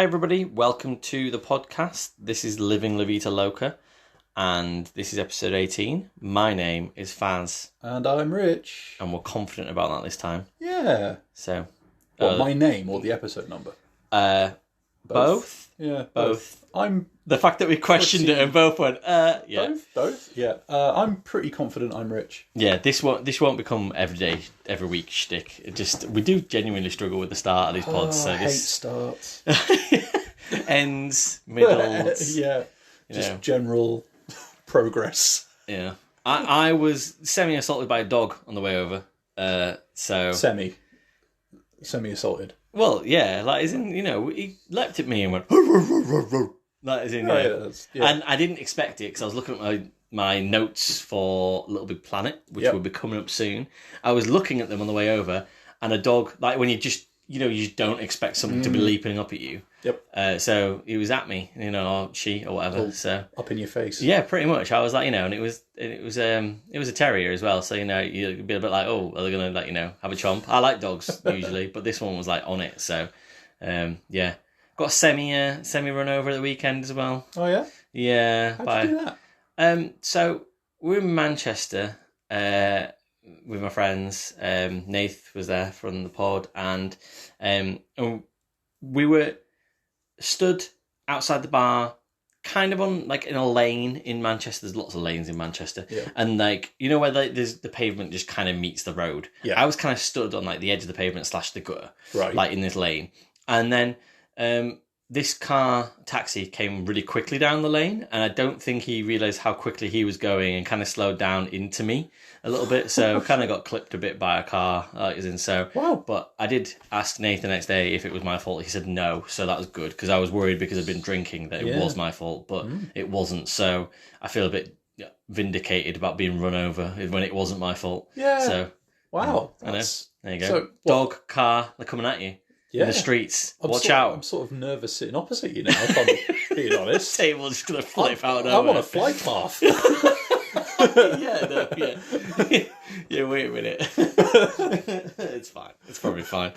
Hi everybody, welcome to the podcast. This is Living La Vita Loca, and this is episode 18. My name is Fazz. And I'm Rich. And we're confident about that this time. Yeah. So, what, my name or the episode number? Both? Yeah, both. I'm the fact that we questioned it and both went, yeah. Both? Yeah. I'm pretty confident I'm Rich. Yeah, this won't become every week shtick. We do genuinely struggle with the start of these pods. So I hate starts. ends, middles. Yeah. Just general progress. Yeah. I was semi-assaulted by a dog on the way over. Semi-assaulted. Well, yeah, like, as in, he leapt at me and went, like, as in, yeah. And I didn't expect it because I was looking at my notes for Little Big Planet, which will be coming up soon. I was looking at them on the way over, and a dog, like, when you just don't expect something to be leaping up at you. Yep. So he was at me, or she or whatever. So up in your face. Yeah, pretty much. I was like, and it was a terrier as well. So you'd be a bit like, oh, are they gonna have a chomp? I like dogs usually, but this one was like on it. So, yeah, got a semi run over at the weekend as well. Oh yeah. Yeah. How'd you do that? So we're in Manchester. With my friends, Nath was there from the pod, and we were stood outside the bar, kind of on in a lane in Manchester. There's lots of lanes in Manchester, and where there's the pavement just kind of meets the road. Yeah, I was kind of stood on the edge of the pavement / the gutter, right, in this lane, and then this taxi came really quickly down the lane, and I don't think he realised how quickly he was going and kind of slowed down into me a little bit, so kind of got clipped a bit by a car. Wow. But I did ask Nate the next day if it was my fault. He said no, so that was good, because I was worried because I'd been drinking that it was my fault, but it wasn't, so I feel a bit vindicated about being run over when it wasn't my fault. Yeah. So, wow. I know. There you go. So, dog, car, they're coming at you. In the streets. Watch out. I'm sort of nervous sitting opposite you now, if I'm being honest. Table's just going to flip out. I'm on a flight path. Yeah, wait a minute. It's fine. It's probably fine.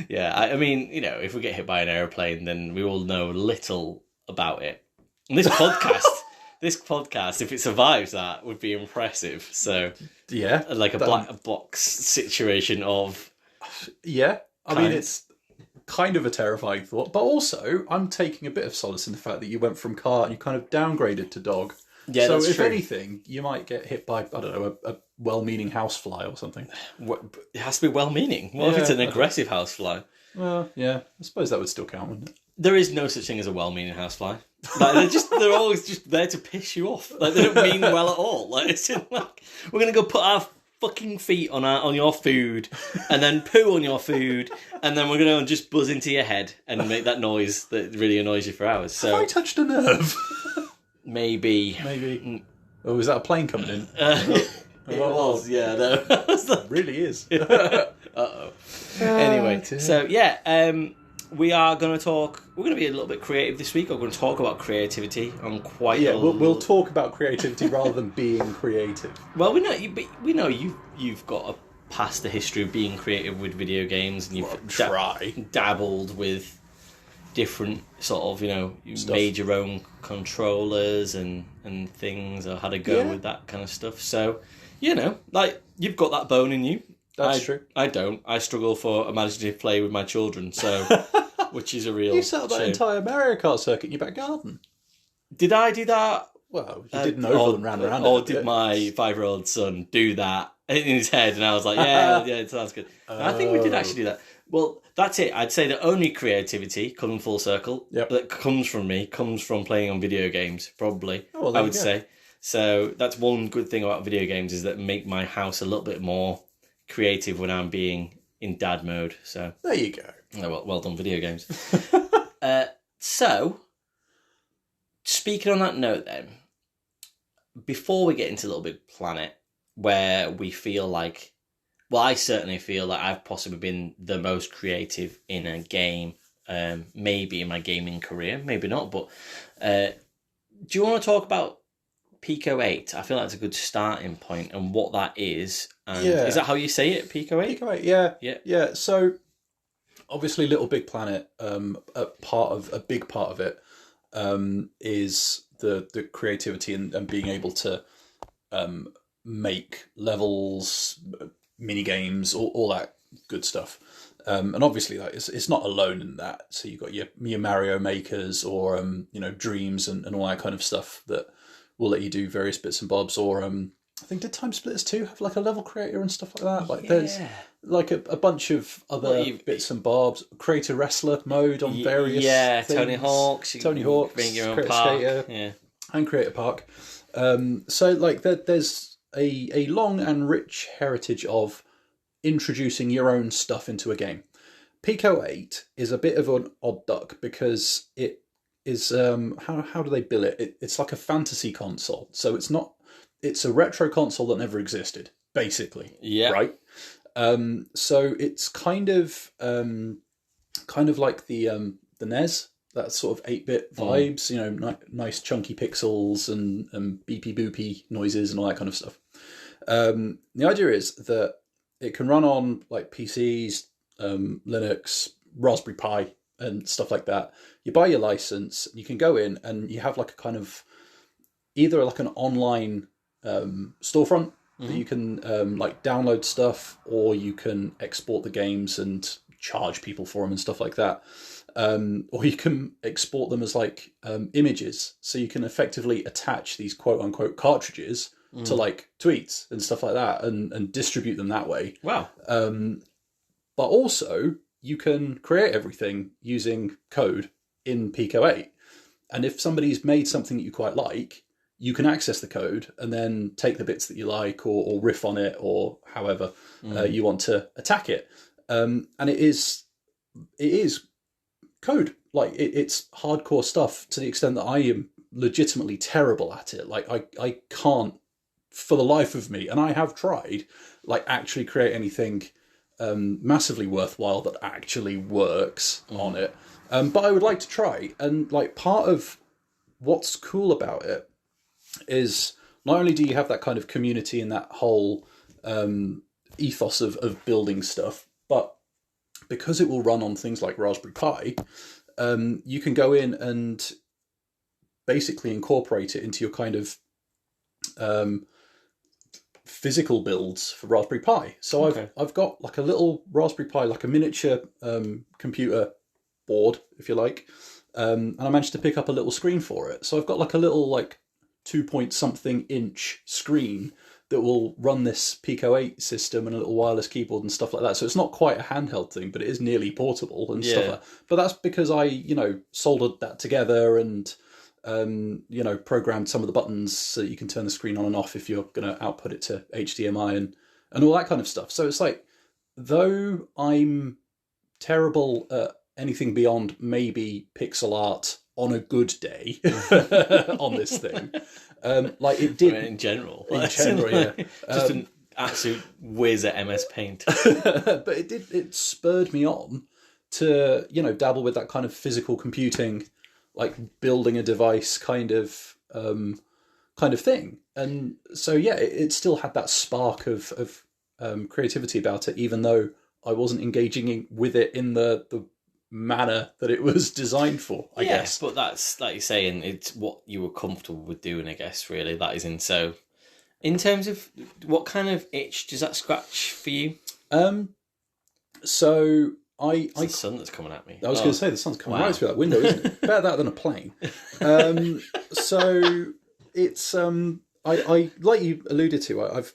Yeah, I mean, if we get hit by an aeroplane, then we all know little about it. And this podcast, if it survives that, would be impressive. So, yeah, like a black box situation of... Yeah. I mean, it's kind of a terrifying thought, but also I'm taking a bit of solace in the fact that you went from car and you kind of downgraded to dog. Yeah, so that's if true. Anything, you might get hit by, I don't know, a well-meaning housefly or something. It has to be well-meaning. What if it's an aggressive housefly? Well, yeah, I suppose that would still count, wouldn't it? There is no such thing as a well-meaning housefly. They're always just there to piss you off. They don't mean well at all. It's we're gonna go put our fucking feet on your food, and then poo on your food, and then we're going to just buzz into your head and make that noise that really annoys you for hours. So have I touched a nerve? Maybe. Oh, is that a plane coming in? It was, yeah. No. It really is. Uh-oh. Anyway, so yeah, we are going to talk. We're going to be a little bit creative this week. We're going to talk about creativity on quite. Yeah, we'll talk about creativity rather than being creative. Well, we know you've got a past the history of being creative with video games, and you've dabbled with different sort of you made your own controllers and things, or had a go with that kind of stuff. So you've got that bone in you. That's true. I don't. I struggle for imaginative play with my children, so which is a real. You set up that entire Mario Kart circuit in your back garden. Did I do that? Well, you did an oval and ran around. Or did my 5-year-old son do that in his head? And I was like, yeah, it sounds good. I think we did actually do that. Well, that's it. I'd say the only creativity, coming full circle, that comes from playing on video games, probably, I would say. So that's one good thing about video games, is that make my house a little bit more creative when I'm being in dad mode. So there you go. Oh, well done, video games. So, speaking on that note then, before we get into Little Big Planet, where we feel like, well, I certainly feel like I've possibly been the most creative in a game, maybe in my gaming career, maybe not, but do you want to talk about Pico 8? I feel like it's a good starting point, and what that is. And is that how you say it, Pico 8? Pico 8, yeah. So obviously Little Big Planet, a big part of it is the creativity and being able to make levels, mini games, all that good stuff. And obviously, like it's not alone in that. So you've got your Mario makers, or Dreams and all that kind of stuff that will let you do various bits and bobs. Or I think, did Time Splitters 2 have like a level creator and stuff like that? Like there's like a bunch bunch of other bits and bobs. Create a wrestler mode on various things. Tony Hawk's, bring your own park, skater, and create a park. So like there's a long and rich heritage of introducing your own stuff into a game. Pico 8 is a bit of an odd duck because it is how do they bill it? It's like a fantasy console, so it's a retro console that never existed, basically. Yeah. Right. So it's kind of like the NES, that sort of 8-bit vibes, nice chunky pixels and beepy boopy noises and all that kind of stuff. The idea is that it can run on like PCs, Linux, Raspberry Pi, and stuff like that. You buy your license, you can go in and you have like a kind of either like an online storefront that you can like download stuff, or you can export the games and charge people for them and stuff like that. Or you can export them as like images, so you can effectively attach these quote unquote cartridges to like tweets and stuff like that, and distribute them that way. Wow. But also you can create everything using code in Pico 8. And if somebody's made something that you quite like, you can access the code and then take the bits that you like, or riff on it, or however you want to attack it. And it is code. Like it's hardcore stuff to the extent that I am legitimately terrible at it. Like I can't, for the life of me, and I have tried, like actually create anything massively worthwhile that actually works on it. But I would like to try. And like part of what's cool about it is not only do you have that kind of community and that whole ethos of building stuff, but because it will run on things like Raspberry Pi, you can go in and basically incorporate it into your kind of physical builds for Raspberry Pi. So I've got like a little Raspberry Pi, like a miniature computer board, if you like, and I managed to pick up a little screen for it. So I've got like a little like 2-point-something inch screen that will run this Pico 8 system and a little wireless keyboard and stuff like that. So it's not quite a handheld thing, but it is nearly portable and stuff like that. But that's because I, soldered that together and, programmed some of the buttons so that you can turn the screen on and off if you're going to output it to HDMI and all that kind of stuff. So it's like, though I'm terrible at anything beyond maybe pixel art on a good day on this thing, like it did in general, yeah, just an absolute whiz at MS Paint. But it spurred me on to dabble with that kind of physical computing, like building a device kind of thing. And so it still had that spark of creativity about it, even though I wasn't engaging with it in the manner that it was designed for, I guess. But that's, like you're saying, it's what you were comfortable with doing, I guess, really. That is in. So, in terms of what kind of itch does that scratch for you? So it's the sun that's coming at me. I was going to say, the sun's coming right through that window, isn't it? Better that than a plane. So it's I like you alluded to, I've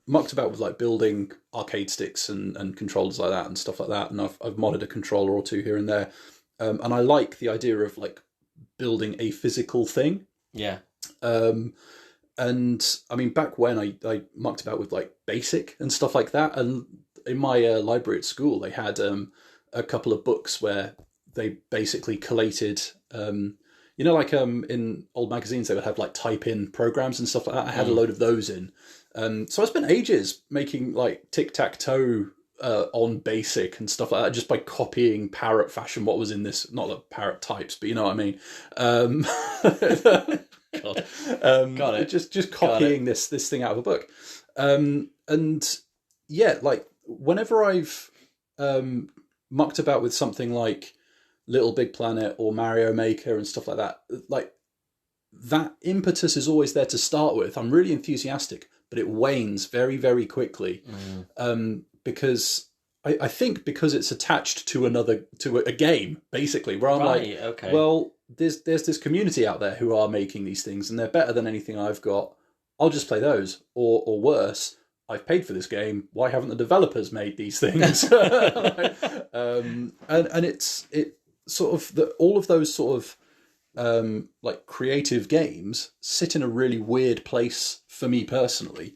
mucked about with like building arcade sticks and controllers like that and stuff like that, and I've modded a controller or two here and there, and I like the idea of like building a physical thing. Yeah. And I mean, back when I mucked about with like BASIC and stuff like that, and in my library at school they had a couple of books where they basically collated like in old magazines they would have like type-in programs and stuff like that. I had a load of those in. So I spent ages making like tic-tac-toe on BASIC and stuff like that, just by copying parrot fashion what was in this, not the parrot types, but you know what I mean. God. Got it. Just copying this thing out of a book. And yeah, like whenever I've mucked about with something like Little Big Planet or Mario Maker and stuff like that, like that impetus is always there to start with. I'm really enthusiastic, but it wanes very, very quickly because I think because it's attached to a game, basically, where I'm like, okay. well, there's this community out there who are making these things and they're better than anything I've got. I'll just play those. Or worse, I've paid for this game. Why haven't the developers made these things? And it's sort of all of those sort of like creative games sit in a really weird place for me personally.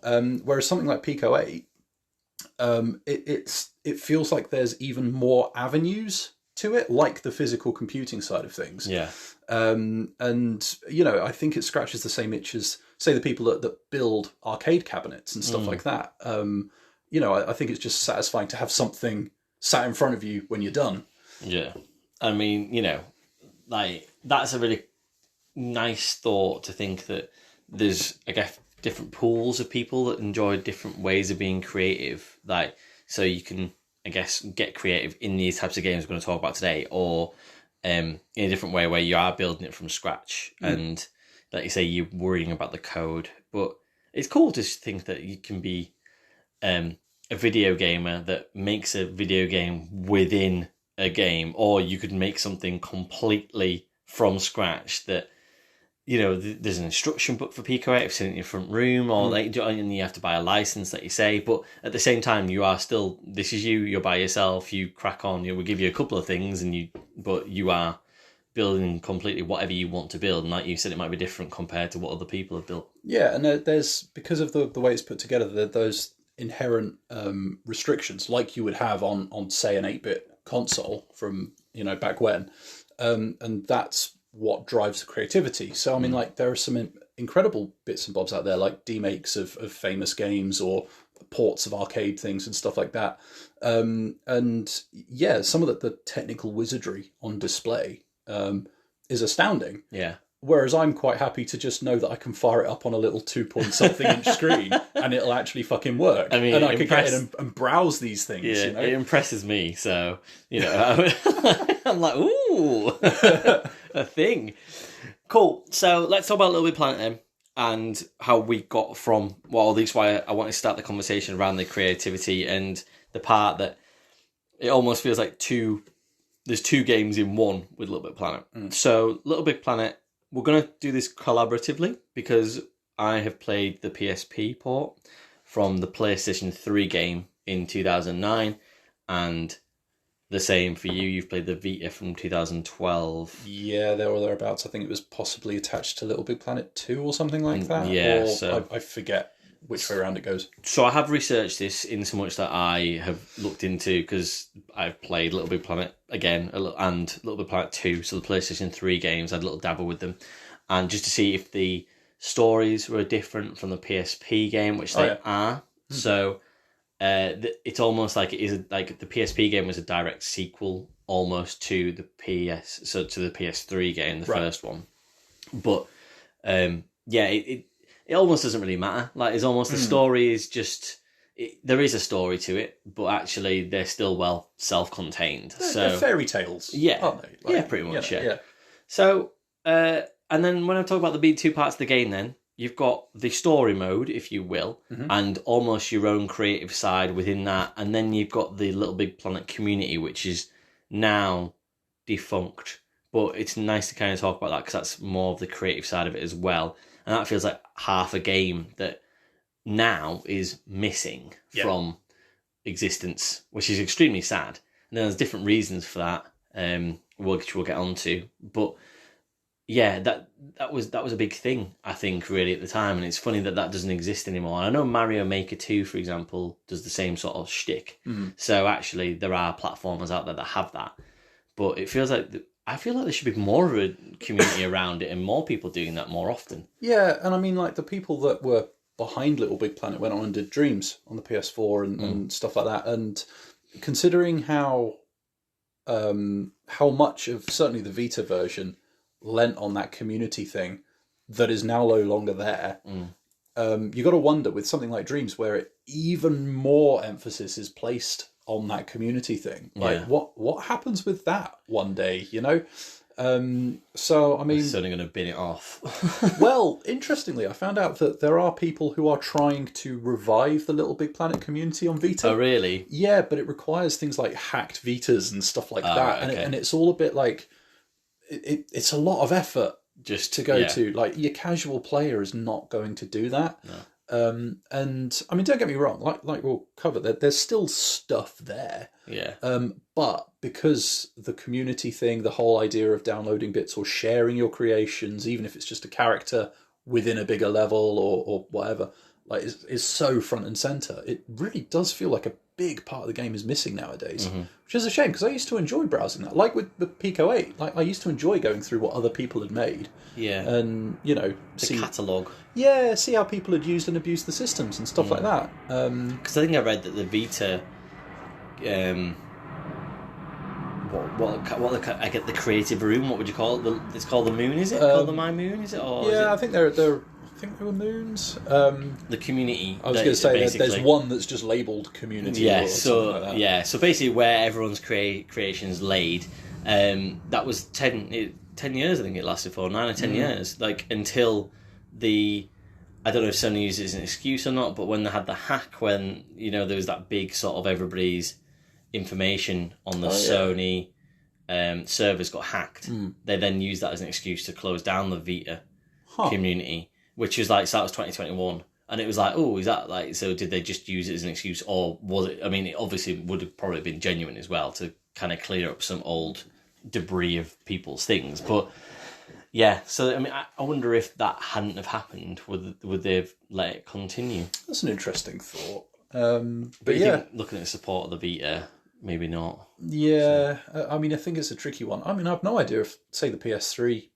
Whereas something like Pico 8, it feels like there's even more avenues to it, like the physical computing side of things. Yeah. And you know, I think it scratches the same itch as, say, the people that build arcade cabinets and stuff like that. You know, I think it's just satisfying to have something sat in front of you when you're done. Yeah. I mean, you know, like, that's a really nice thought to think that there's, I guess, different pools of people that enjoy different ways of being creative. Like, so you can, I guess, get creative in these types of games we're going to talk about today, or in a different way where you are building it from scratch. And like you say, you're worrying about the code. But it's cool to think that you can be a video gamer that makes a video game within a game, or you could make something completely from scratch that, you know, there's an instruction book for Pico 8 in your front room, or like, and you have to buy a license, like you say, but at the same time, you are still, this is you're by yourself, you crack on, we'll give you a couple of things, but you are building completely whatever you want to build, and like you said, it might be different compared to what other people have built. Yeah, and there's, because of the way it's put together, those inherent restrictions, like you would have on say, an 8-bit console from, you know, back when, and that's what drives the creativity. So I mean, like, there are some incredible bits and bobs out there, like demakes of famous games or ports of arcade things and stuff like that. And yeah, some of the technical wizardry on display is astounding. Yeah. Whereas I'm quite happy to just know that I can fire it up on a little 2-point-something inch screen and it'll actually fucking work. I mean, and I can get in and browse these things. Yeah, you know? it impresses me. So, you know, I'm like, ooh, a thing. Cool. So let's talk about Little Big Planet then, and how we got from, well, at least why I wanted to start the conversation around the creativity and the part that it almost feels like there's two games in one with Little Big Planet. So Little Big Planet, we're going to do this collaboratively because I have played the PSP port from the PlayStation 3 game in 2009, and the same for you. You've played the Vita from 2012. Yeah, there or thereabouts. I think it was possibly attached to Little Big Planet 2 or something like that. Yeah, or so I forget which way around it goes. So I have researched this in so much that I have looked into, because I've played Little Big Planet again and Little Big Planet 2, so the PlayStation 3 games, I had a little dabble with them, and just to see if the stories were different from the PSP game, which they are. So it's almost like it is like the PSP game was a direct sequel almost to the to the PS3 game, the first one. But yeah, it almost doesn't really matter. Like, it's almost the story is just there is a story to it, but actually they're still well self-contained. They're fairy tales, yeah, aren't they? Like, yeah, pretty much, yeah. So and then when I talk about the two parts of the game, then you've got the story mode, if you will, and almost your own creative side within that, and then you've got the Little Big Planet community, which is now defunct. But it's nice to kind of talk about that because that's more of the creative side of it as well. And that feels like half a game that now is missing from existence, which is extremely sad. And there's different reasons for that, which we'll get onto. But yeah, that was a big thing, I think, really, at the time. And it's funny that doesn't exist anymore. And I know Mario Maker 2, for example, does the same sort of shtick. So actually, there are platformers out there that have that. But it feels like I feel like there should be more of a community around it and more people doing that more often. Yeah, and I mean, like, the people that were behind Little Big Planet went on and did Dreams on the PS4 and stuff like that. And considering how much of certainly the Vita version lent on that community thing that is now no longer there, you got to wonder with something like Dreams, where even more emphasis is placed on that community thing. Like, Yeah. what happens with that one day, you know? So, I mean... I'm certainly going to bin it off. Well, interestingly, I found out that there are people who are trying to revive the Little Big Planet community on Vita. Oh, really? Yeah, but it requires things like hacked Vitas and stuff like that. Right, okay. And it's all a bit like... It's a lot of effort Just to go to. Like, your casual player is not going to do that. No. And I mean, don't get me wrong. Like we'll cover that. There's still stuff there. Yeah. But because the community thing, the whole idea of downloading bits or sharing your creations, even if it's just a character within a bigger level or whatever, like is so front and center. It really does feel like a big part of the game is missing nowadays, which is a shame because I used to enjoy browsing that. Like with the Pico 8, like I used to enjoy going through what other people had made. Yeah. And, you know, The catalogue. Yeah, see how people had used and abused the systems and stuff like that. Because I think I read that the Vita, I get the creative room. What would you call it? It's called the Moon. Is it called the My Moon? Is it? Or yeah, is it I think they were moons. the community? I was going to say that there's one that's just labelled community. Yeah. Or So something like that. yeah. So basically, where everyone's creations laid, that was 10 years. I think it lasted for 9 or 10 years. Like until I don't know if Sony used it as an excuse or not, but when they had the hack, when there was that big sort of everybody's information on the Sony servers got hacked, they then used that as an excuse to close down the Vita community, which was like, so that was 2021. And it was like, oh, is that like, so did they just use it as an excuse, or was it, I mean, it obviously would have probably been genuine as well to kind of clear up some old debris of people's things. But yeah, so I mean, I wonder if that hadn't have happened, would they have let it continue? That's an interesting thought. But you think, looking at the support of the Vita, maybe not. Yeah, I mean, I think it's a tricky one. I mean, I have no idea if, say, the PS3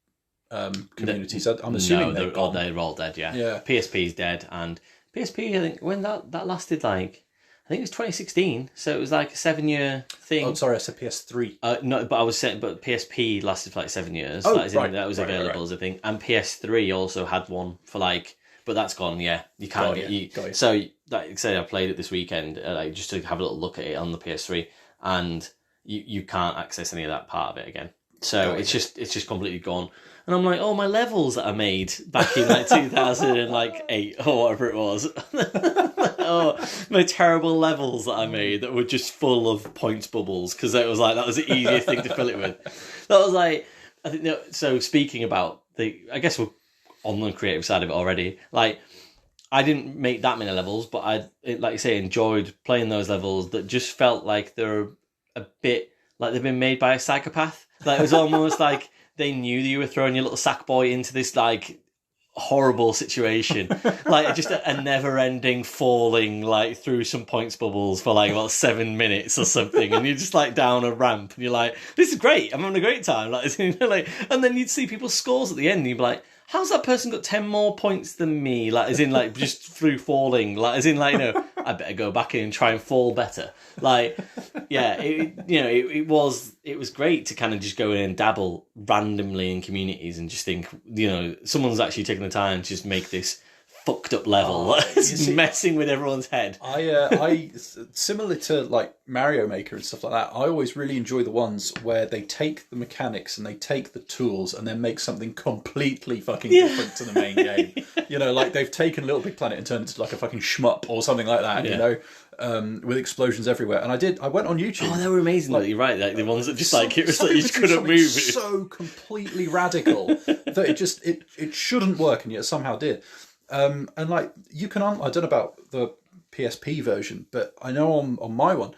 communities. I'm assuming they're gone. They're all dead. Yeah. Yeah. PSP is dead, and PSP. I think when that lasted, like, I think it was 2016. So it was like a 7-year thing. Oh, sorry, I said PS3. No, but I was saying, but PSP lasted for like 7 years. Oh, right. That was available as a thing, and PS3 also had one for like, but that's gone. Yeah, you can't get you. So, like say, I played it this weekend, like just to have a little look at it on the PS3, and you can't access any of that part of it again. So it's just completely gone. And I'm like, oh, my levels that I made back in like 2008 or whatever it was. Oh, my terrible levels that I made that were just full of points bubbles, because it was like, that was the easiest thing to fill it with. That was like, I think, so speaking about I guess we're on the creative side of it already. Like, I didn't make that many levels, but I, like you say, enjoyed playing those levels that just felt like they're a bit like they've been made by a psychopath. Like, it was almost like they knew that you were throwing your little Sackboy into this like horrible situation, like just a never-ending falling like through some points bubbles for like about 7 minutes or something, and you're just like down a ramp, and you're like, "This is great! I'm having a great time!" Like, and then you'd see people's scores at the end, and you'd be like, "How's that person got 10 more points than me?" Like, as in like just through falling, like as in like, I better go back in and try and fall better. Like, yeah, it was great to kind of just go in and dabble randomly in communities and just think, someone's actually taking the time to just make this fucked up level. It's messing with everyone's head. I similar to like Mario Maker and stuff like that, I always really enjoy the ones where they take the mechanics and they take the tools and then make something completely fucking different to the main game. Like they've taken Little Big Planet and turned it into like a fucking shmup or something like that, with explosions everywhere. And I went on YouTube. Oh, they were amazing. Like, you're right. Like the ones that just like, it was like you just couldn't move it. So completely radical that it shouldn't work, and yet somehow did. And like you can, I don't know about the PSP version, but I know on my one,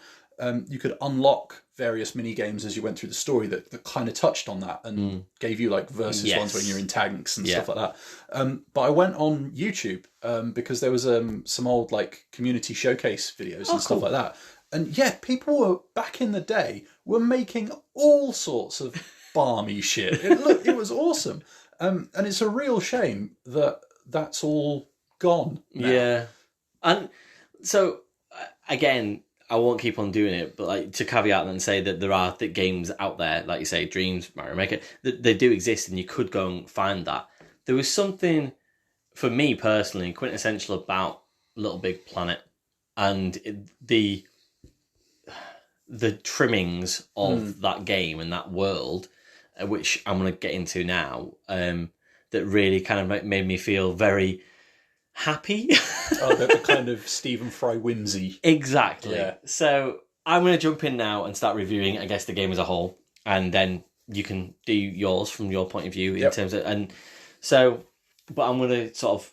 you could unlock various mini games as you went through the story that kind of touched on that and gave you like versus ones when you're in tanks and stuff like that. But I went on YouTube because there was some old like community showcase videos and stuff like that. And yeah, people were back in the day were making all sorts of balmy shit. It was awesome. And it's a real shame that that's all gone now. Yeah. And so, again, I won't keep on doing it, but like to caveat and say that there are games out there, like you say, Dreams, Mario Maker, that they do exist and you could go and find that. There was something, for me personally, quintessential about Little Big Planet and the trimmings of that game and that world, which I'm going to get into now, that really kind of made me feel very happy. The kind of Stephen Fry whimsy. Exactly. Yeah. So I'm going to jump in now and start reviewing, I guess, the game as a whole, and then you can do yours from your point of view in terms of, and so, but I'm going to sort of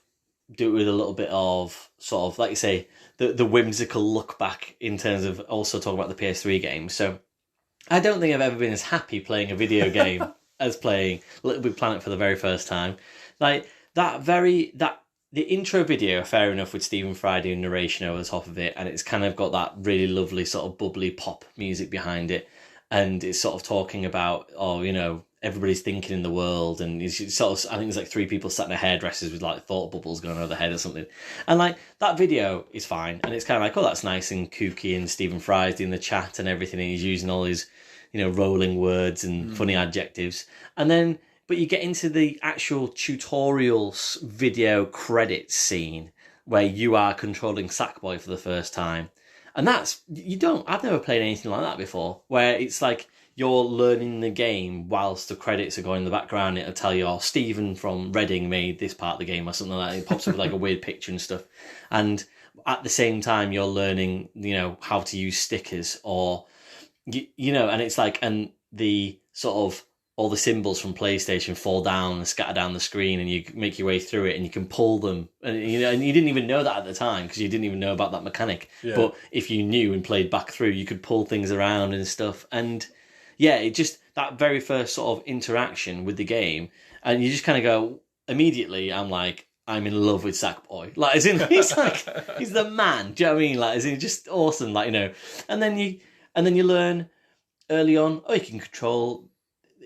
do it with a little bit of sort of, like you say, the whimsical look back in terms of also talking about the PS3 game. So I don't think I've ever been as happy playing a video game as playing Little Big Planet for the very first time. Like the intro video, fair enough, with Stephen Fry doing narration over the top of it, and it's kind of got that really lovely sort of bubbly pop music behind it, and it's sort of talking about, everybody's thinking in the world, and it's sort of, I think there's like 3 people sat in their hairdressers with like thought bubbles going over their head or something, and like that video is fine, and it's kind of like, oh, that's nice and kooky, and Stephen Fry's doing the chat and everything, and he's using all his rolling words and funny adjectives, and then but you get into the actual tutorials video credits scene where you are controlling Sackboy for the first time. And I've never played anything like that before, where it's like you're learning the game whilst the credits are going in the background. It'll tell you, oh, Stephen from Reading made this part of the game or something like that. It pops up with like a weird picture and stuff. And at the same time, you're learning, how to use stickers or, and it's like, and the sort of, all the symbols from PlayStation fall down and scatter down the screen, and you make your way through it, and you can pull them. And and you didn't even know that at the time because you didn't even know about that mechanic. Yeah. But if you knew and played back through, you could pull things around and stuff. And yeah, it just, that very first sort of interaction with the game, and you just kind of go, immediately, I'm in love with Sackboy. Like, as in, he's the man. Do you know what I mean? Like, as in, just awesome. Like, and then you learn early on, you can control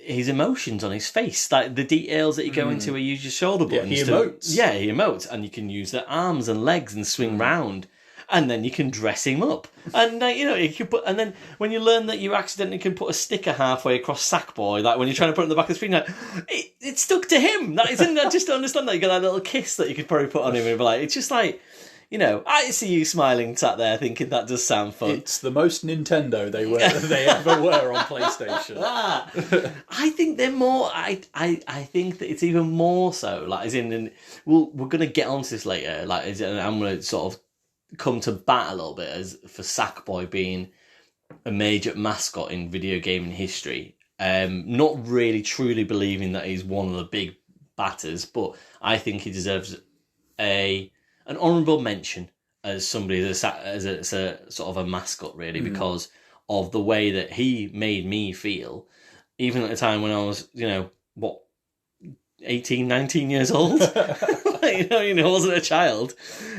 his emotions on his face, like the details that you go into where you use your shoulder buttons. He emotes. He emotes, and you can use their arms and legs and swing round, and then you can dress him up, and you can put. And then when you learn that you accidentally can put a sticker halfway across Sackboy, like when you're trying to put it in the back of the screen, like it stuck to him. That isn't. I just don't understand that. You got that little kiss that you could probably put on him, and be like, it's just like. I see you smiling, sat there thinking that does sound fun. It's the most Nintendo they ever were on PlayStation. I think they're more. I think that it's even more so. Like, as in, we're going to get onto this later. Like, I'm going to sort of come to bat a little bit for Sackboy being a major mascot in video gaming history. Not really truly believing that he's one of the big batters, but I think he deserves an honourable mention as somebody as a sort of a mascot, really, because of the way that he made me feel, even at the time when I was, 18, 19 years old. I wasn't a child.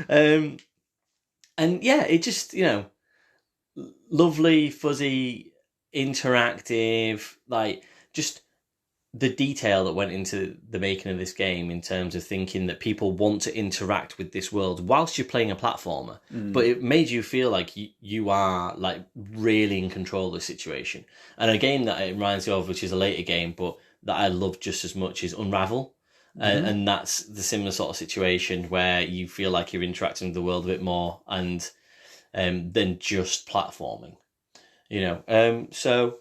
And yeah, it just, lovely, fuzzy, interactive, like, just the detail that went into the making of this game in terms of thinking that people want to interact with this world whilst you're playing a platformer, but it made you feel like you are like really in control of the situation. And a game that it reminds me of, which is a later game, but that I love just as much, is Unravel. And that's the similar sort of situation where you feel like you're interacting with the world a bit more and than just platforming, so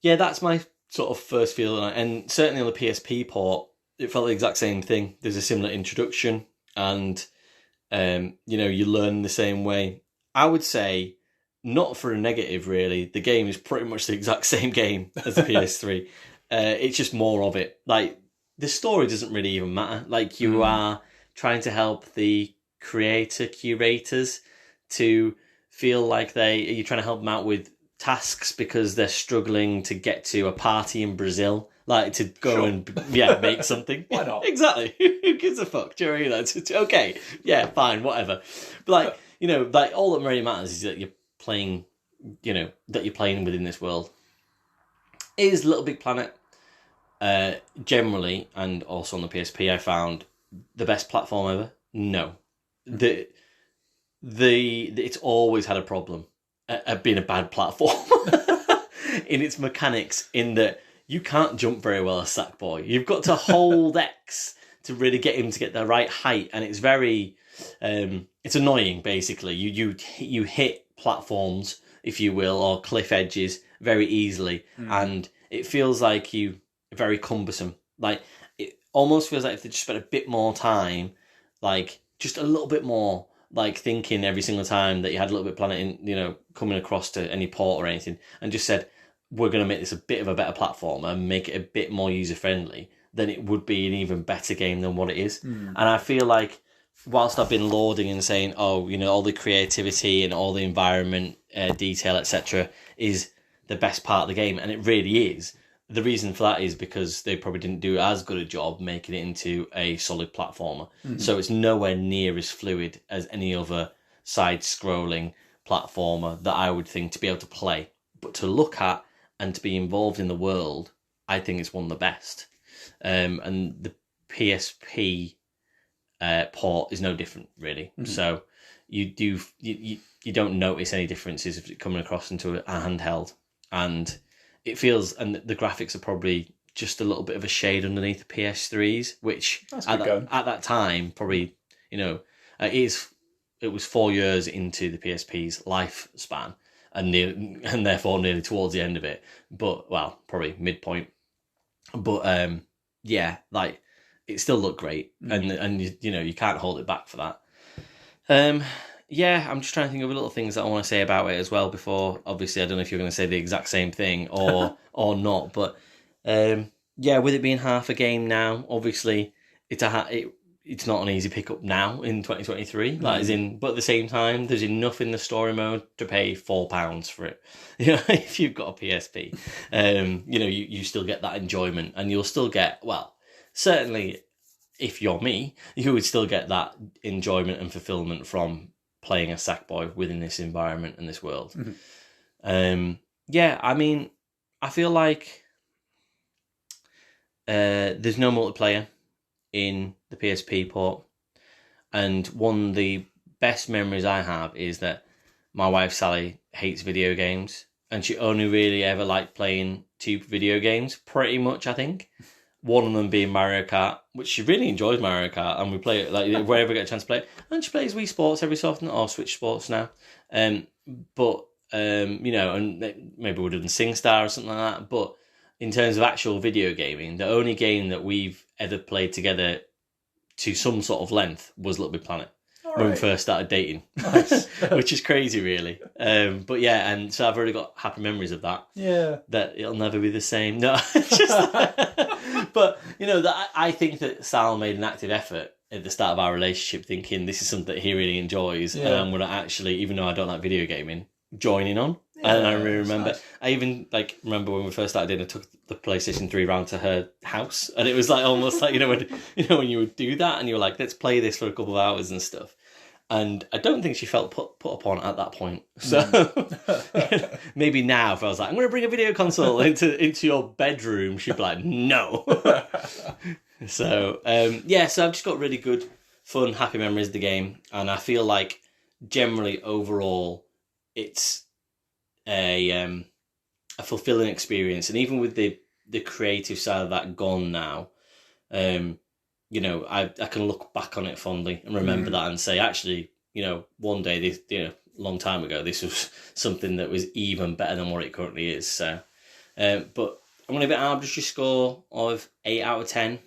yeah, that's my sort of first feeling. And certainly on the PSP port, it felt the exact same thing. There's a similar introduction, and you learn the same way. I would say, not for a negative really, the game is pretty much the exact same game as the PS3. It's just more of it. Like, the story doesn't really even matter. Like, you are trying to help the curators to feel like you're trying to help them out with tasks because they're struggling to get to a party in Brazil, like to go and make something. Why not? Exactly. Who gives a fuck? Do you know? It's okay. Yeah, fine, whatever. But like all that really matters is that you're playing, that you're playing within this world. Is Little Big Planet generally, and also on the PSP, I found the best platform ever? No. It's always had a problem at being a bad platform in its mechanics, in that you can't jump very well as Sackboy. You've got to hold X to really get him to get the right height, and it's very it's annoying. Basically, you hit platforms if you will, or cliff edges very easily, and it feels like very cumbersome. Like, it almost feels like if they just spent a bit more time, like just a little bit more, like thinking every single time that you had a little bit of planet in, coming across to any port or anything, and just said, we're going to make this a bit of a better platform and make it a bit more user friendly, then it would be an even better game than what it is. And I feel like, whilst I've been lauding and saying, all the creativity and all the environment detail, etc., is the best part of the game, and it really is. The reason for that is because they probably didn't do as good a job making it into a solid platformer. So it's nowhere near as fluid as any other side-scrolling platformer that I would think to be able to play. But to look at and to be involved in the world, I think it's one of the best. And the PSP port is no different, really. So you don't notice any differences if it's coming across into a handheld, and it feels, and the graphics are probably just a little bit of a shade underneath the PS3s, which at that time probably it was 4 years into the PSP's lifespan, and therefore nearly towards the end of it, but probably midpoint. But like, it still looked great, and you can't hold it back for that. I'm just trying to think of little things that I want to say about it as well. Before, obviously, I don't know if you're going to say the exact same thing or not, but with it being half a game now, obviously it's not an easy pickup now in 2023. But at the same time, there's enough in the story mode to pay £4 for it. If you've got a PSP, you still get that enjoyment, and you'll still get, certainly, if you're me, you would still get that enjoyment and fulfillment from playing a Sackboy within this environment and this world. I mean, I feel like there's no multiplayer in the PSP port, and one of the best memories I have is that my wife Sally hates video games, and she only really ever liked playing 2 video games, pretty much, I think. One of them being Mario Kart, which she really enjoys Mario Kart, and we play it like wherever we get a chance to play it. And she plays Wii Sports every so often, or Switch Sports now. And maybe we've done SingStar or something like that. But in terms of actual video gaming, the only game that we've ever played together to some sort of length was Little Big Planet. When we first started dating. Nice. Which is crazy, really. And so I've already got happy memories of that. Yeah. That it'll never be the same. No, but, I think that Sal made an active effort at the start of our relationship, thinking this is something that he really enjoys, and I'm going to actually, even though I don't like video gaming, join in on. Yeah, and I really remember, nice. I even remember when we first started dating, I took the PlayStation 3 round to her house, and it was almost like, when you would do that, and you were like, let's play this for a couple of hours and stuff. And I don't think she felt put upon at that point. So maybe now, if I was like, I'm going to bring a video console into your bedroom, she'd be like, no. So I've just got really good, fun, happy memories of the game. And I feel like generally, overall, it's a fulfilling experience. And even with the creative side of that gone now, I can look back on it fondly and remember that and say, actually, one day, this, long time ago, this was something that was even better than what it currently is. So, but I'm going to give it an arbitrary score of 8 out of 10.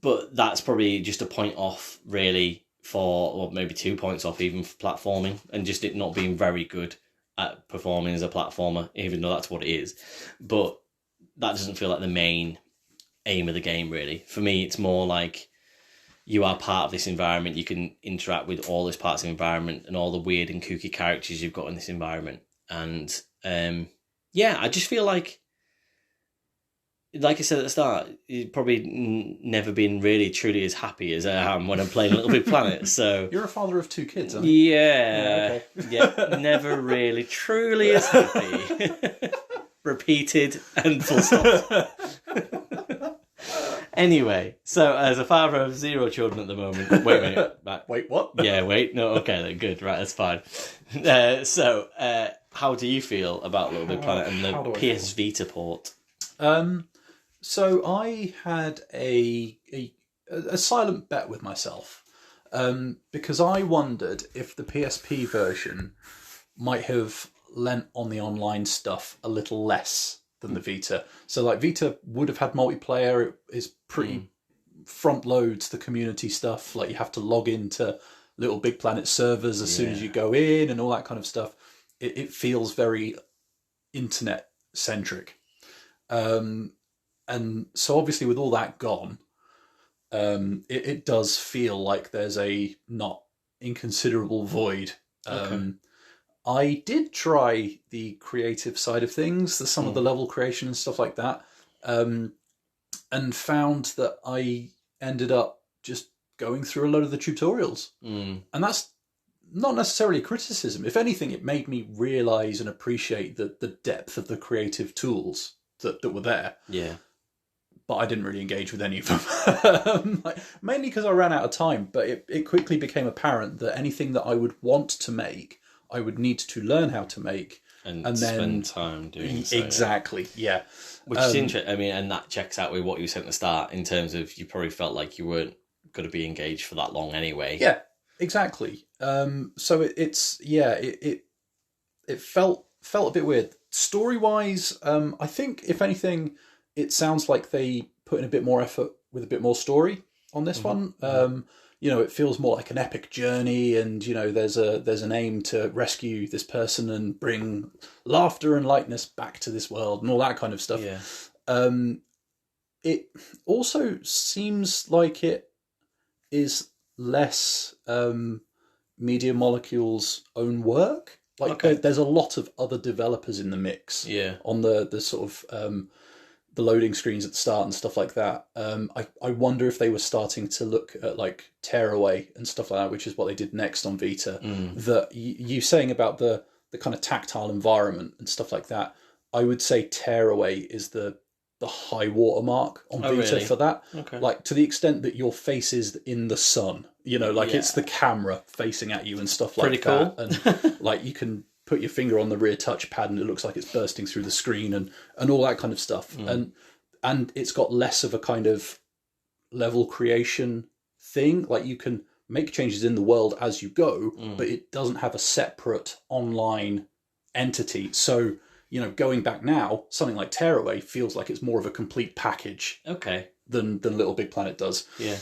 But that's probably just a point off, really, or maybe 2 points off even for platforming, and just it not being very good at performing as a platformer, even though that's what it is. But that doesn't feel like the main aim of the game, really. For me, it's more like you are part of this environment. You can interact with all these parts of the environment and all the weird and kooky characters you've got in this environment. And I just feel like I said at the start, you've probably never been really truly as happy as I am when I'm playing Little Big Planet. So you're a father of 2 kids, aren't you? Never really truly as happy. Repeated and full stop. Anyway, so as a father of 0 children at the moment... Wait a minute. Right. Wait, what? Yeah, wait. No, okay, then, good. Right, that's fine. How do you feel about Little Big Planet and the PS Vita port? So I had a silent bet with myself, because I wondered if the PSP version might have lent on the online stuff a little less than the Vita. So like Vita would have had multiplayer. It is pretty front loads the community stuff. Like you have to log into Little Big Planet servers as soon as you go in and all that kind of stuff. It feels very internet centric. And so obviously with all that gone, it does feel like there's a not inconsiderable void. I did try the creative side of things, some of the level creation and stuff like that, and found that I ended up just going through a lot of the tutorials. And that's not necessarily a criticism. If anything, it made me realise and appreciate the depth of the creative tools that were there. Yeah. But I didn't really engage with any of them. Mainly because I ran out of time, but it quickly became apparent that anything that I would want to make, I would need to learn how to make. And then spend time doing so. Exactly, yeah. Which is interesting. I mean, and that checks out with what you said at the start in terms of you probably felt like you weren't going to be engaged for that long anyway. Yeah, exactly. So it felt a bit weird. Story-wise, I think, if anything, it sounds like they put in a bit more effort with a bit more story on this one. It feels more like an epic journey, and there's an aim to rescue this person and bring laughter and lightness back to this world and all that kind of stuff. Yeah. It also seems like it is less Media Molecule's own work. There's a lot of other developers in the mix. Yeah. On the sort of the loading screens at the start and stuff like that. I wonder if they were starting to look at like Tearaway and stuff like that, which is what they did next on Vita. That you saying about the kind of tactile environment and stuff like that, I would say Tearaway is the high watermark on Vita really? for that. Okay. Like to the extent that your face is in the sun, it's the camera facing at you and stuff like Pretty that. cool. And like you can put your finger on the rear touchpad and it looks like it's bursting through the screen and all that kind of stuff. And it's got less of a kind of level creation thing. Like you can make changes in the world as you go, but it doesn't have a separate online entity. So, going back now, something like Tearaway feels like it's more of a complete package. Okay. Than Little Big Planet does. Yeah.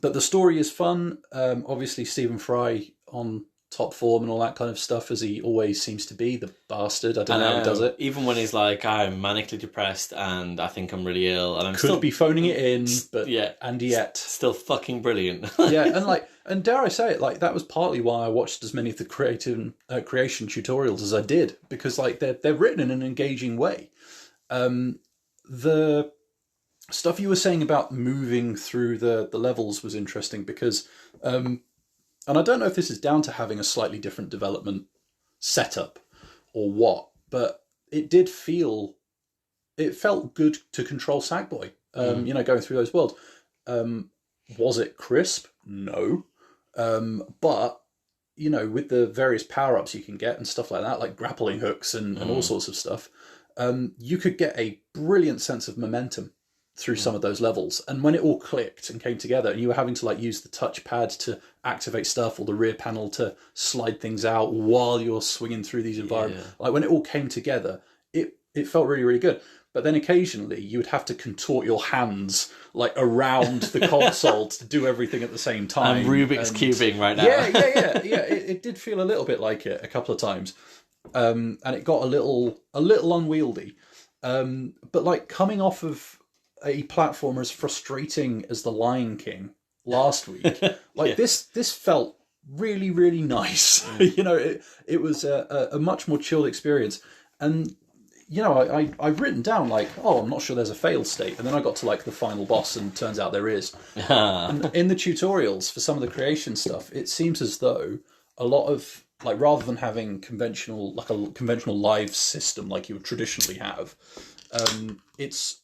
But the story is fun. Obviously Stephen Fry on top form and all that kind of stuff, as he always seems to be, the bastard. I don't know how he does it. Even when he's like, I'm manically depressed and I think I'm really ill and I'm Could still be phoning it in, but and yet still fucking brilliant. and dare I say it, like that was partly why I watched as many of the creation tutorials as I did, because like they're written in an engaging way. The stuff you were saying about moving through the levels was interesting because and I don't know if this is down to having a slightly different development setup or what, but it felt good to control Sackboy, going through those worlds. Was it crisp? No. But, with the various power-ups you can get and stuff like that, like grappling hooks and all sorts of stuff, you could get a brilliant sense of momentum through some of those levels. And when it all clicked and came together and you were having to like use the touchpad to activate stuff or the rear panel to slide things out while you're swinging through these environments, like when it all came together, it felt really, really good. But then occasionally you would have to contort your hands like around the console to do everything at the same time. I'm Rubik's cubing right now. Yeah. It did feel a little bit like it a couple of times. And it got a little unwieldy. But like coming off of a platformer as frustrating as The Lion King last week, this felt really, really nice. It was a much more chilled experience. And I've written down like, I'm not sure there's a fail state, and then I got to like the final boss and turns out there is. And in the tutorials for some of the creation stuff, it seems as though a lot of like, rather than having a conventional live system like you would traditionally have, it's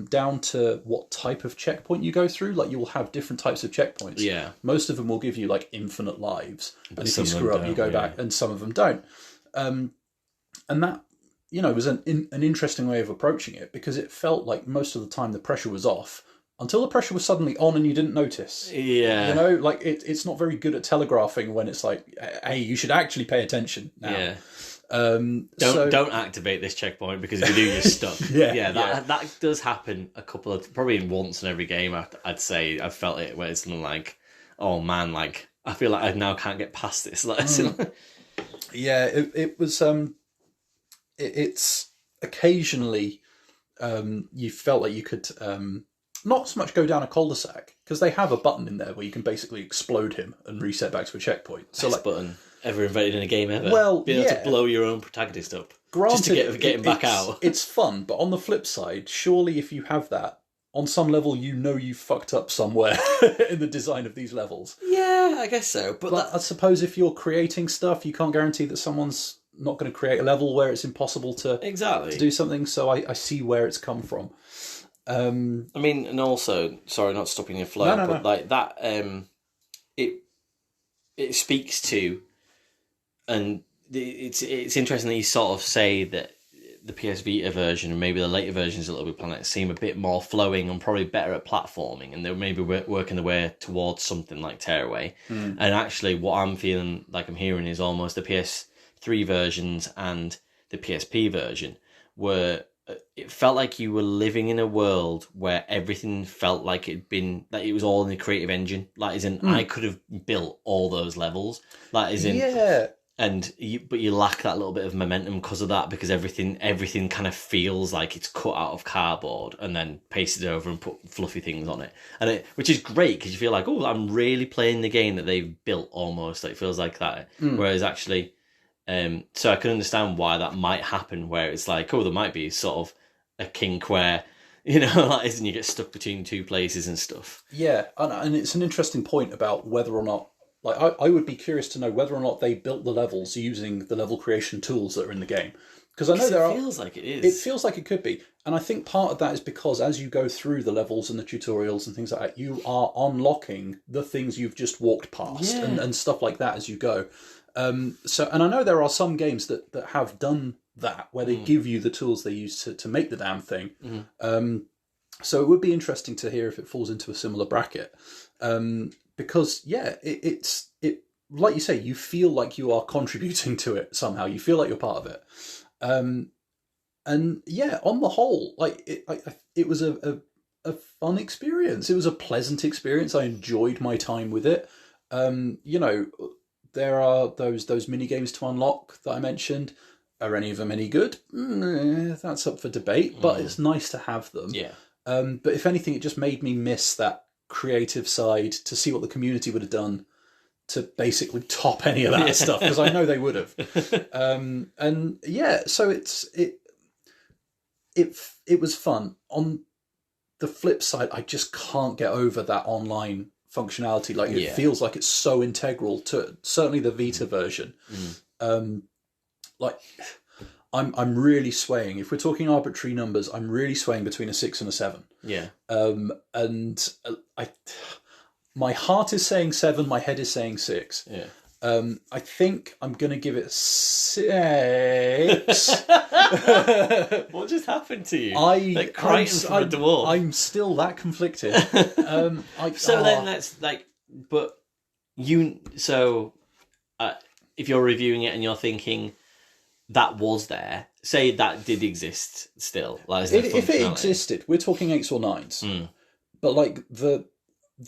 down to what type of checkpoint you go through. Like, you'll have different types of checkpoints. Yeah. Most of them will give you like infinite lives, But and if some you of them screw up, you don't, go back, and some of them don't. And that, was an interesting way of approaching it, because it felt like most of the time the pressure was off, until the pressure was suddenly on and you didn't notice. Yeah. You know, like it's not very good at telegraphing when it's like, hey, you should actually pay attention now. Yeah. So, Don't activate this checkpoint, because if you do, you're stuck. That does happen probably once in every game. I'd say I've felt it where it's like, oh man, like I feel like I now can't get past this. Yeah, it was. It's occasionally you felt like you could not so much go down a cul-de-sac, because they have a button in there where you can basically explode him and reset back to a checkpoint. So Best button ever invented in a game ever. Well, being able to blow your own protagonist up, granted, just to get him back out. It's fun, but on the flip side, surely if you have that, on some level, you know you fucked up somewhere in the design of these levels. Yeah, I guess so. But I suppose if you're creating stuff, you can't guarantee that someone's not going to create a level where it's impossible to do something. So I see where it's come from. I mean, and also, sorry, not stopping your flow, but like that, it speaks to, and it's interesting that you sort of say that the PS Vita version and maybe the later versions of Little Big Planet seem a bit more flowing and probably better at platforming, and they're maybe working their way towards something like Tearaway. And actually, what I'm feeling like I'm hearing is almost the PS3 versions and the PSP version, where it felt like you were living in a world where everything felt like it was all in the creative engine. Like, as in, I could have built all those levels. Like, as in, yeah. But you lack that little bit of momentum because of that, because everything kind of feels like it's cut out of cardboard and then pasted over and put fluffy things on it, which is great because you feel like, oh, I'm really playing the game that they've built almost. Like, it feels like that. Whereas actually, so I can understand why that might happen, where it's like, oh, there might be sort of a kink where, you know, like, isn't you get stuck between two places and stuff. Yeah, and it's an interesting point about whether or not. Like, I would be curious to know whether or not they built the levels using the level creation tools that are in the game. Because I know it feels like it is. It feels like it could be. And I think part of that is because as you go through the levels and the tutorials and things like that, you are unlocking the things you've just walked past and stuff like that as you go. And I know there are some games that have done that, where they give you the tools they use to make the damn thing. So it would be interesting to hear if it falls into a similar bracket. Because it's like you say, you feel like you are contributing to it somehow. You feel like you're part of it, and yeah, on the whole, like it was a fun experience. It was a pleasant experience. I enjoyed my time with it. You know, there are those mini games to unlock that I mentioned. Are any of them any good? That's up for debate. But it's nice to have them. Yeah. But if anything, it just made me miss that creative side to see what the community would have done to basically top any of that stuff, because I know they would have. And yeah, so it was fun. On the flip side, I just can't get over that online functionality. Like, it feels like it's so integral to certainly the Vita version. Like, I'm really swaying. If we're talking arbitrary numbers, I'm really swaying between a 6 and a 7. Yeah. And my heart is saying 7, my head is saying 6. Yeah. I think I'm going to give it 6. What just happened to you? I'm still that conflicted. Then that's like, but you. So if you're reviewing it and you're thinking that was there, say that did exist still. Like, if it existed, we're talking 8s or 9s. But like the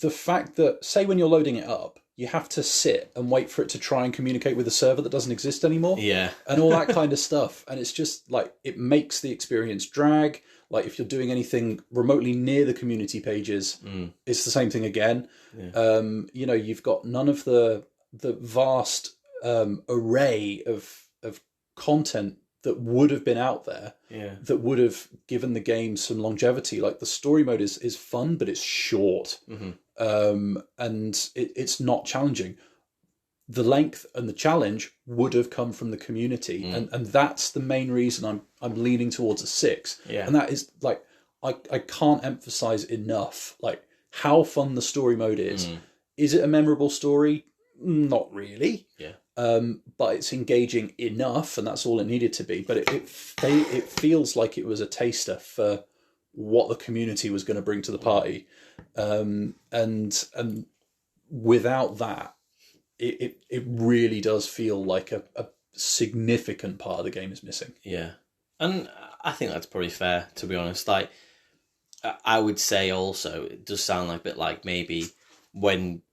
fact that, say, when you're loading it up, you have to sit and wait for it to try and communicate with a server that doesn't exist anymore. Yeah. And all that kind of stuff. And it's just like, it makes the experience drag. Like, if you're doing anything remotely near the community pages, it's the same thing again. Yeah. You know, you've got none of the vast array of content that would have been out there, that would have given the game some longevity. Like, the story mode is fun, but it's short, and it's not challenging. The length and the challenge would have come from the community, and that's the main reason I'm leaning towards a 6. Yeah. And that is, like, I can't emphasize enough, like, how fun the story mode is. Is it a memorable story? Not really. Yeah. But it's engaging enough, and that's all it needed to be. But it feels like it was a taster for what the community was going to bring to the party, and without that, it really does feel like a significant part of the game is missing. Yeah, and I think that's probably fair, to be honest. Like, I would say also, it does sound like a bit like maybe when,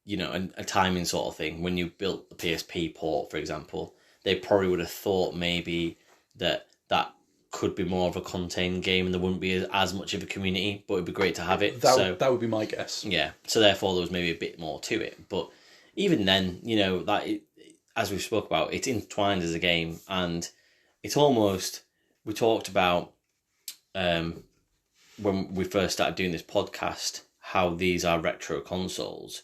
a timing sort of thing, when you built the PSP port, for example, they probably would have thought maybe that could be more of a contained game and there wouldn't be as much of a community, but it'd be great to have it. That would be my guess. Yeah, so therefore there was maybe a bit more to it. But even then, as we spoke about, it's intertwined as a game, and it's almost, we talked about when we first started doing this podcast, how these are retro consoles.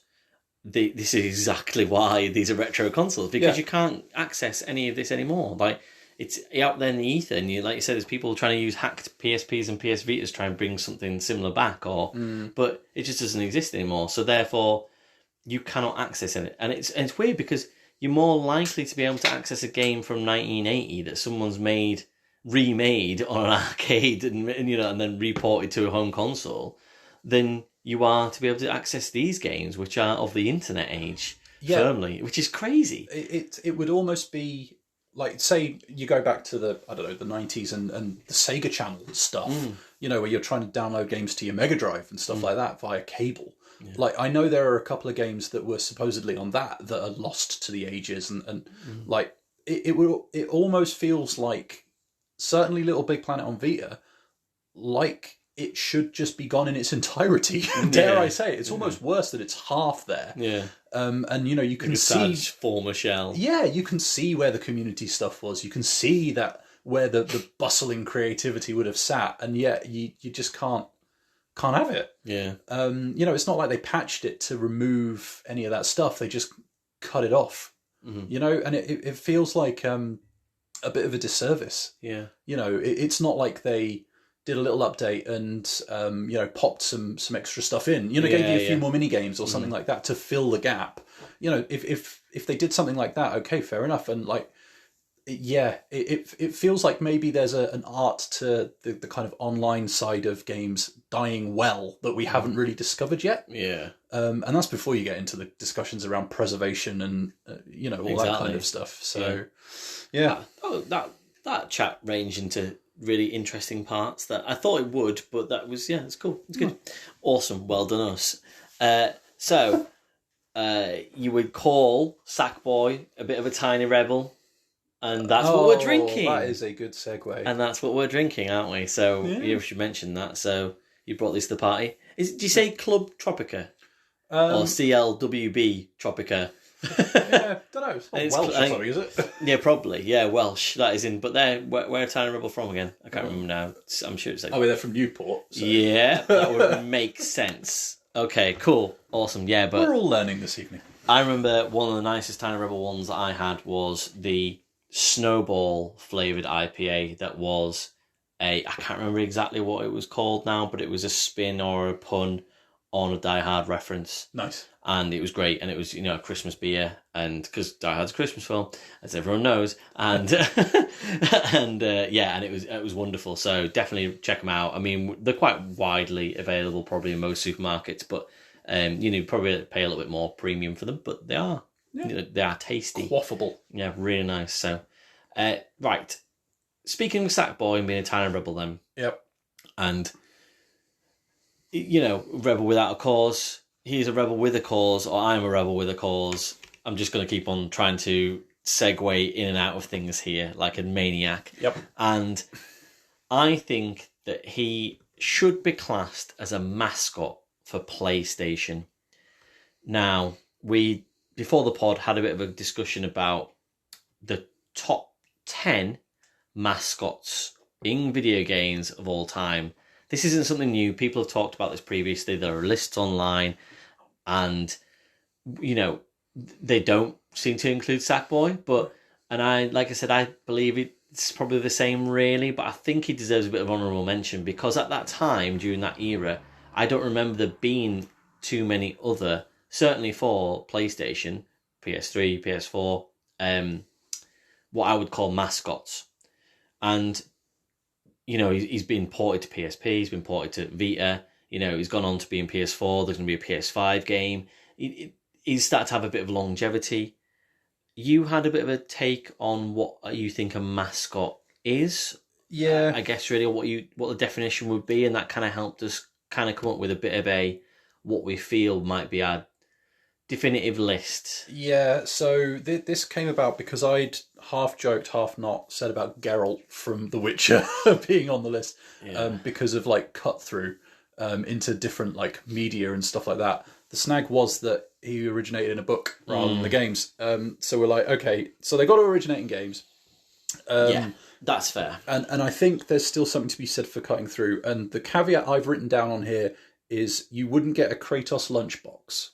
This is exactly why these are retro consoles, because you can't access any of this anymore. Like, it's out there in the ether, and like you said, there's people trying to use hacked PSPs and PS Vitas to try and bring something similar back, but it just doesn't exist anymore. So therefore, you cannot access it, and it's weird because you're more likely to be able to access a game from 1980 that someone's remade on an arcade and then reported to a home console than you are to be able to access these games, which are of the internet age firmly, which is crazy. It would almost be like, say you go back to the 90s and the Sega Channel stuff, where you're trying to download games to your Mega Drive and stuff like that via cable. Yeah. Like, I know there are a couple of games that were supposedly on that are lost to the ages, and like it almost feels like, certainly Little Big Planet on Vita, like it should just be gone in its entirety. Dare I say it? It's almost worse that it's half there. Yeah. And you can see former shell. Yeah, you can see where the community stuff was. You can see that where the bustling creativity would have sat, and yet you just can't have it. Yeah. It's not like they patched it to remove any of that stuff. They just cut it off. Mm-hmm. And it feels like a bit of a disservice. Yeah. It's not like they did a little update and popped some extra stuff in. Gave you a few more mini games or something like that to fill the gap. If they did something like that, okay, fair enough. And like, it feels like maybe there's an art to the kind of online side of games dying well that we haven't really discovered yet. Yeah. And that's before you get into the discussions around preservation and all that kind of stuff. So yeah. Oh, that chat ranged into really interesting parts that I thought it would, but that was, it's cool. It's good. Awesome. Well done, us. So you would call Sackboy a bit of a tiny rebel, and that's what we're drinking. That is a good segue. And that's what we're drinking, aren't we? So you should mention that. So you brought this to the party. Do you say Club Tropica? Or CLWB Tropica? Don't know. It's not Welsh or something, is it? Yeah, probably. Yeah, Welsh. That is in. But where are Tiny Rebel from again? I can't remember now. I'm sure it's like. Oh, they're from Newport. So. Yeah, that would make sense. Okay, cool, awesome. Yeah, but we're all learning this evening. I remember one of the nicest Tiny Rebel ones that I had was the Snowball flavored IPA. That was I can't remember exactly what it was called now, but it was a spin or a pun on a Die Hard reference. Nice. And it was great, and it was, a Christmas beer, and because Die Hard's a Christmas film, as everyone knows, and and it was wonderful. So definitely check them out. I mean, they're quite widely available, probably in most supermarkets, but probably pay a little bit more premium for them, but they are they are tasty, quaffable, really nice. So, right, speaking of Sackboy and being a Tiny Rebel, then, and rebel without a cause. He's a rebel with a cause, or I'm a rebel with a cause. I'm just going to keep on trying to segue in and out of things here like a maniac. Yep. And I think that he should be classed as a mascot for PlayStation. Now, we, before the pod, had a bit of a discussion about the top 10 mascots in video games of all time. This isn't something new. People have talked about this previously. There are lists online, and they don't seem to include Sackboy. Like I said, I believe it's probably the same, really. But I think he deserves a bit of honourable mention because at that time, during that era, I don't remember there being too many other, certainly for PlayStation, PS3, PS4, what I would call mascots, and he's been ported to PSP, he's been ported to Vita, he's gone on to be in PS4, there's going to be a PS5 game. He's started to have a bit of longevity. You had a bit of a take on what you think a mascot is. Yeah. I guess really what the definition would be, and that kind of helped us kind of come up with a bit of what we feel might be our definitive list. Yeah, so this came about because I'd half joked, half not said about Geralt from The Witcher being on the list, because of like cut through into different like media and stuff like that. The snag was that he originated in a book rather than the games. So we're like, okay, so they got to originate in games. Yeah, that's fair. And I think there's still something to be said for cutting through. And the caveat I've written down on here is you wouldn't get a Kratos lunchbox.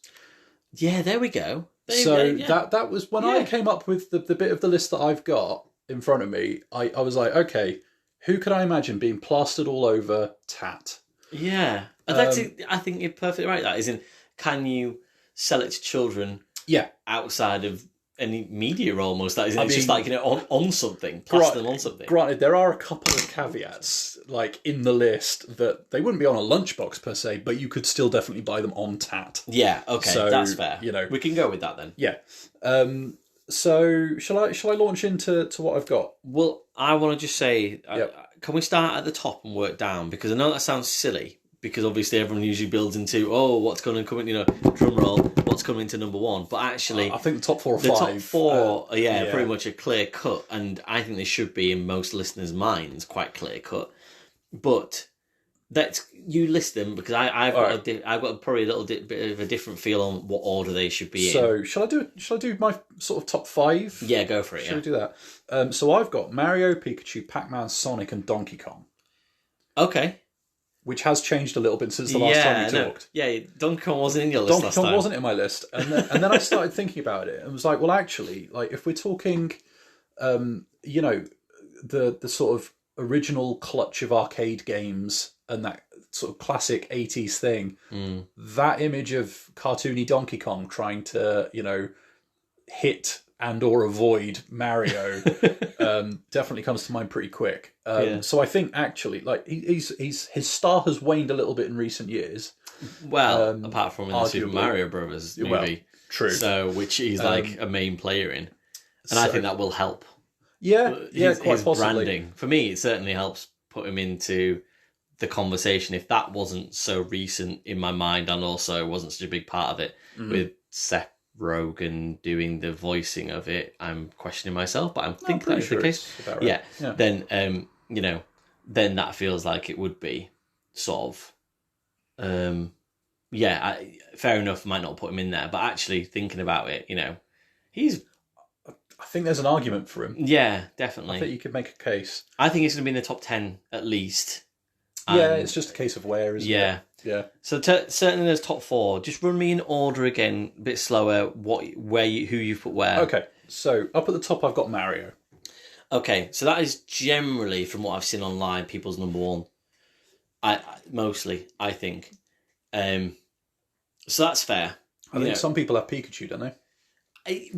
Yeah, there we go. That was when I came up with the bit of the list that I've got in front of me. I was like, okay, who could I imagine being plastered all over Tat? Yeah, that's it. I think you're perfectly right. That is in. Can you sell it to children? Yeah, outside of any media almost. That is, it's just like on something, plaster them on something. Granted, there are a couple of caveats like in the list that they wouldn't be on a lunchbox per se, but you could still definitely buy them on Tat. Yeah, okay, so, that's fair. We can go with that then. Yeah. So shall I launch into what I've got? Well, I want to just say, can we start at the top and work down? Because I know that sounds silly. Because obviously everyone usually builds into, what's going to come in, drum roll, what's coming into number one. But actually, I think the top 4 or 5. The top 4 are pretty much a clear cut. And I think they should be in most listeners' minds quite clear cut. But you list them because I've got probably a little bit of a different feel on what order they should be in. So shall I do my sort of top 5? Yeah, go for it. Shall we do that? So I've got Mario, Pikachu, Pac-Man, Sonic, and Donkey Kong. Okay. Which has changed a little bit since the last time we talked. Yeah, Donkey Kong wasn't in your list last time. Donkey Kong wasn't in my list. And then I started thinking about it and was like, well, actually, like if we're talking, the sort of original clutch of arcade games and that sort of classic 80s thing, that image of cartoony Donkey Kong trying to, hit and or avoid Mario definitely comes to mind pretty quick. So I think actually, like his star has waned a little bit in recent years. Well, apart from in the Super Mario Brothers movie, well, true. So which he's like a main player in, and I think that will help. Yeah, quite his possibly. Branding for me, it certainly helps put him into the conversation. If that wasn't so recent in my mind, and also wasn't such a big part of it, with Seth Rogen doing the voicing of it, I'm questioning myself, but I think that's the case. Right. Yeah. Then then that feels like it would be sort of fair enough, might not put him in there, but actually thinking about it, he's I think there's an argument for him. Yeah, definitely. I think you could make a case. I think he's going to be in the top 10 at least. It's just a case of where, isn't it? Yeah. So certainly there's top 4. Just run me in order again, a bit slower. Who you've put where? Okay. So up at the top, I've got Mario. Okay, so that is generally, from what I've seen online, people's number 1. I think. So that's fair. I think some people have Pikachu, don't they? I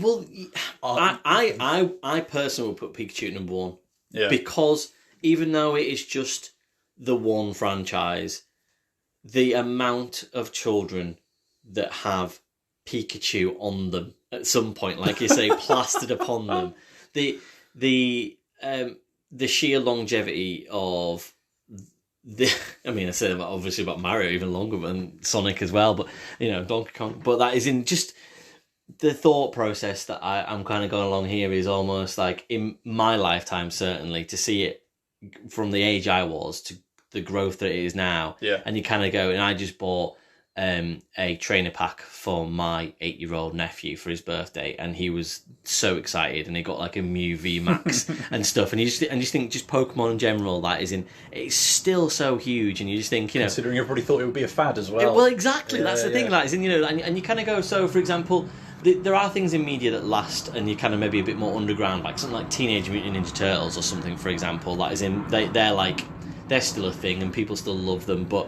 personally would put Pikachu at number 1. Yeah. Because even though it is just the one franchise, the amount of children that have Pikachu on them at some point, like you say, plastered upon them, the sheer longevity of I said obviously about Mario even longer than Sonic as well, but Donkey Kong. But that is in just the thought process that I'm kind of going along here is almost like in my lifetime, certainly, to see it from the age I was to the growth that it is now. Yeah. And you kind of go, and I just bought a trainer pack for my 8-year-old nephew for his birthday, and he was so excited, and he got like a Mew V Max and stuff, and you just think just Pokemon in general, that is it's still so huge, and you just think, considering everybody thought it would be a fad as well. Exactly, that's the thing, like, and you kind of go, so for example, there are things in media that last, and you kind of maybe a bit more underground, like something like Teenage Mutant Ninja Turtles or something, for example, that is they're still a thing and people still love them, but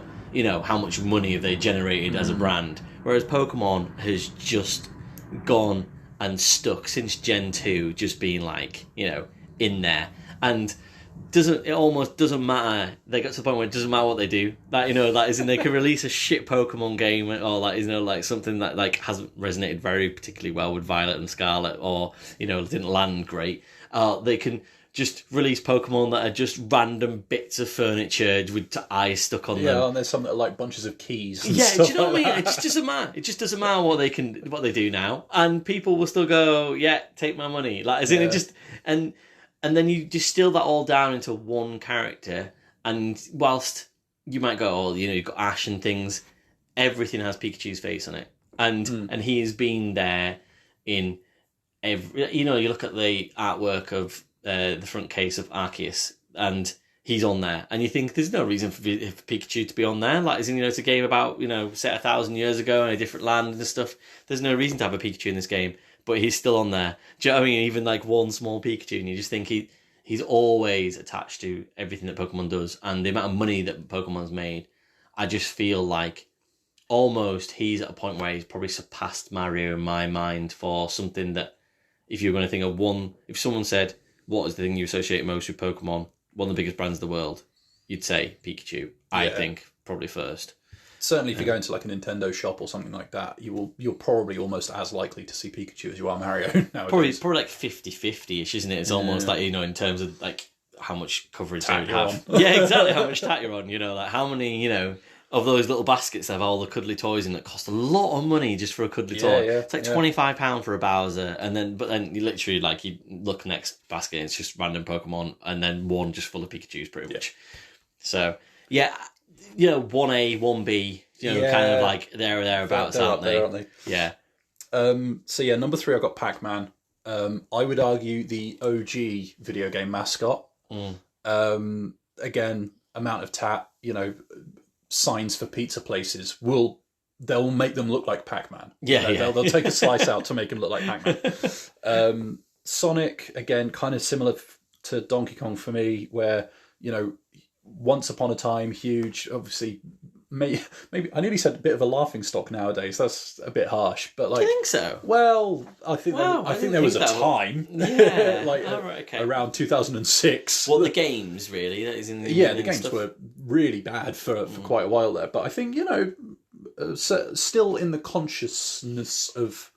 how much money have they generated as a brand? Whereas Pokemon has just gone and stuck since Gen 2, just being like, in there. And it almost doesn't matter. They got to the point where it doesn't matter what they do. That, you know, that is, they can release a shit Pokemon game, or like, you know, like something that like hasn't resonated very particularly well with Violet and Scarlet, or, you know, didn't land great. They can just release Pokemon that are just random bits of furniture with eyes stuck on them. Yeah, and there's some that are like bunches of keys. And yeah, stuff do you know what I like mean? that. It just doesn't matter. It just doesn't matter what they do now, and people will still go, yeah, take my money. Like, as in, it just and then you distill that all down into one character, and whilst you might go, oh, you know, you've got Ash and things, everything has Pikachu's face on it, and he has been there in every. You know, you look at the artwork of the front case of Arceus, and he's on there, and you think there's no reason for Pikachu to be on there. Like, you know, it's a game about, you know, set 1,000 years ago in a different land and stuff. There's no reason to have a Pikachu in this game, but he's still on there. Do you know what I mean? Even like one small Pikachu, and you just think he's always attached to everything that Pokemon does, and the amount of money that Pokemon's made. I just feel like almost he's at a point where he's probably surpassed Mario in my mind for something that, if you're going to think of one, if someone said, what is the thing you associate most with Pokemon? One of the biggest brands in the world, you'd say Pikachu. I think probably first. Certainly, if you go into like a Nintendo shop or something like that, you're probably almost as likely to see Pikachu as you are Mario nowadays. Probably like 50-50-ish, isn't it? It's almost like, you know, in terms of like how much coverage they would Tat have. Yeah, exactly. How much tat you're on. You know, like how many, you know, of those little baskets that have all the cuddly toys in that cost a lot of money just for a cuddly toy. Yeah, it's like £25 for a Bowser, but then you literally, like, you look next basket and it's just random Pokemon, and then one just full of Pikachu's pretty much. So yeah, you know, 1A, 1B, you know, kind of like there or thereabouts, aren't they? Yeah. So yeah, number 3 I've got Pac-Man. I would argue the OG video game Mascot. Again, amount of tat, you know, signs for pizza places they'll make them look like Pac-Man. They'll take a slice out to make them look like Pac-Man. Sonic, again, kind of similar to Donkey Kong for me, where, you know, once upon a time, huge, obviously, maybe I nearly said a bit of a laughing stock nowadays. That's a bit harsh, but like, Do you think so? Well, I think there was a time, like around 2006. Well, the games really, that is in the the games stuff. were really bad for quite a while there. But I think, you know, still in the consciousness of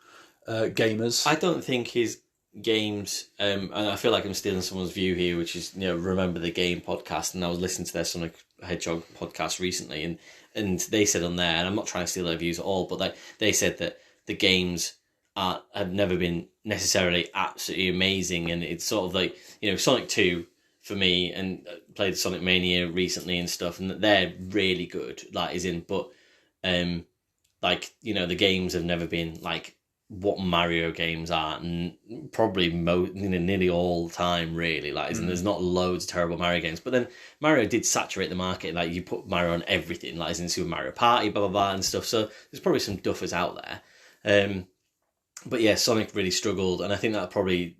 gamers. I don't think his games, and I feel like I'm stealing someone's view here, which is, you know, Remember the Game podcast, and I was listening to their Sonic Hedgehog podcast recently, and they said on there, and I'm not trying to steal their views at all, but they said that the games have never been necessarily absolutely amazing, and it's sort of like, you know, Sonic 2 for me, and played Sonic Mania recently and stuff, and they're really good, like, is in, but like, you know, the games have never been like what Mario games are, and probably nearly all the time, really. Like, and there's not loads of terrible Mario games, but then Mario did saturate the market. Like, you put Mario on everything, like, as in Super Mario Party, blah blah blah, and stuff. So there's probably some duffers out there. But yeah, Sonic really struggled, and I think that probably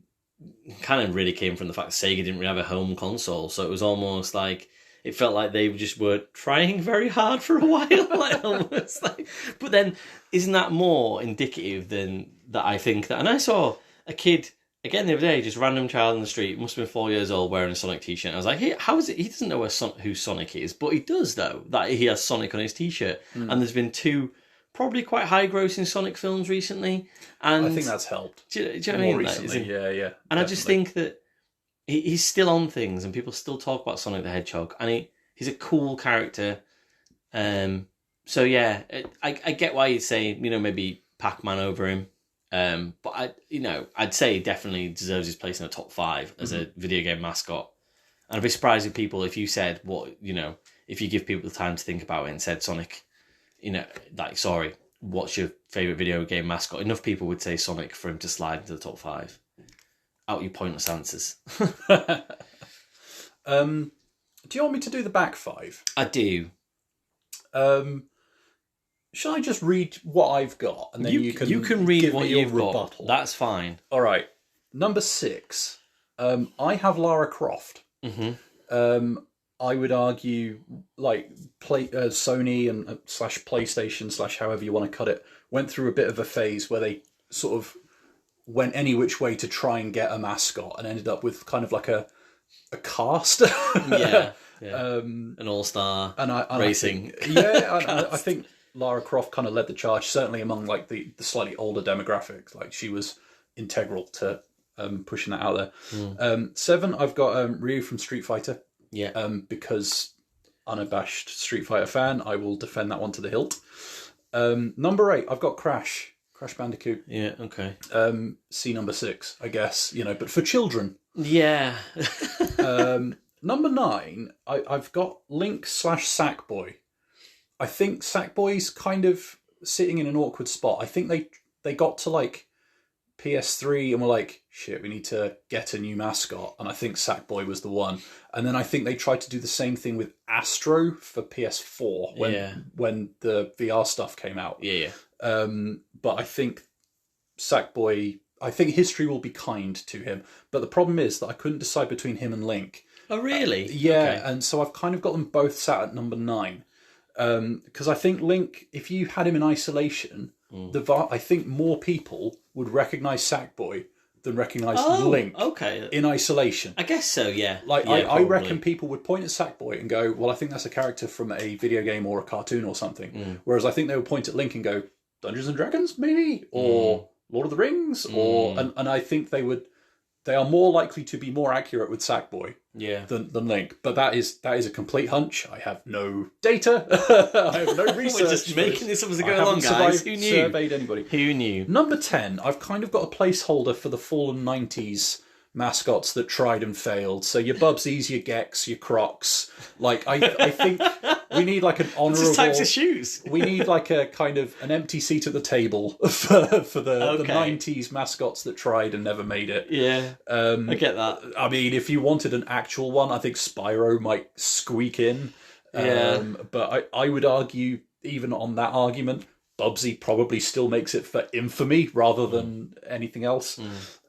kind of really came from the fact that Sega didn't really have a home console, so it was almost like it felt like they just were trying very hard for a while, like, almost like. But then, isn't that more indicative than that? I think that, and I saw a kid again the other day, just random child in the street, must have been 4 years old, wearing a Sonic t-shirt. I was like, hey, how is it? He doesn't know who Sonic is, but he does though. That he has Sonic on his t-shirt, and there's been 2 probably quite high-grossing Sonic films recently, and I think that's helped. Do you know what I mean? Recently, yeah. And definitely. I just think that he's still on things, and people still talk about Sonic the Hedgehog, and he's a cool character. So yeah, I get why you'd say, you know, maybe Pac-Man over him, but I'd say he definitely deserves his place in the top 5 as a video game mascot. And I'd be surprised if people, if you said if you give people the time to think about it and said Sonic, you know, like, sorry, what's your favourite video game mascot? Enough people would say Sonic for him to slide into the top 5. Out your pointless answers. Do you want me to do the back 5? I do. Shall I just read what I've got, and then you can read what you've rebuttal? got. That's fine. All right. Number 6. I have Lara Croft. I would argue, like, Sony and / PlayStation / however you want to cut it, went through a bit of a phase where they sort of went any which way to try and get a mascot, and ended up with kind of like a a cast. Yeah. An all-star racing. I think Lara Croft kind of led the charge, certainly among like the slightly older demographics. Like she was integral to pushing that out there. 7, I've got Ryu from Street Fighter. Yeah. Because unabashed Street Fighter fan, I will defend that one to the hilt. Number 8, I've got Crash Bandicoot. Yeah, okay. C number 6, I guess, but for children. Yeah. Number 9, I've got Link / Sackboy. I think Sackboy's kind of sitting in an awkward spot. I think they got to like PS3 and were like, shit, we need to get a new mascot. And I think Sackboy was the one. And then I think they tried to do the same thing with Astro for PS4 when the VR stuff came out. Yeah. But I think Sackboy, I think history will be kind to him. But the problem is that I couldn't decide between him and Link. Oh, really? Okay. And so I've kind of got them both sat at number 9. Because I think Link, if you had him in isolation, I think more people would recognise Sackboy than recognise Link in isolation. I guess so, yeah. I reckon people would point at Sackboy and go, well, I think that's a character from a video game or a cartoon or something. Whereas I think they would point at Link and go, Dungeons and Dragons, maybe? Or Lord of the Rings? Or and I think they are more likely to be more accurate with Sackboy than Link. But that is a complete hunch. I have no data. I have no research. We're just making this up as we go along, guys. Who knew? Surveyed anybody. Who knew? Number 10, I've kind of got a placeholder for the fallen 90s mascots that tried and failed. So your Bubsies, your Gex, your Crocs. Like, I think we need like an honourable... Just types of shoes. We need like a kind of an empty seat at the table for the 90s mascots that tried and never made it. Yeah, I get that. I mean, if you wanted an actual one, I think Spyro might squeak in. But I would argue, even on that argument, Bubsy probably still makes it for infamy rather than anything else.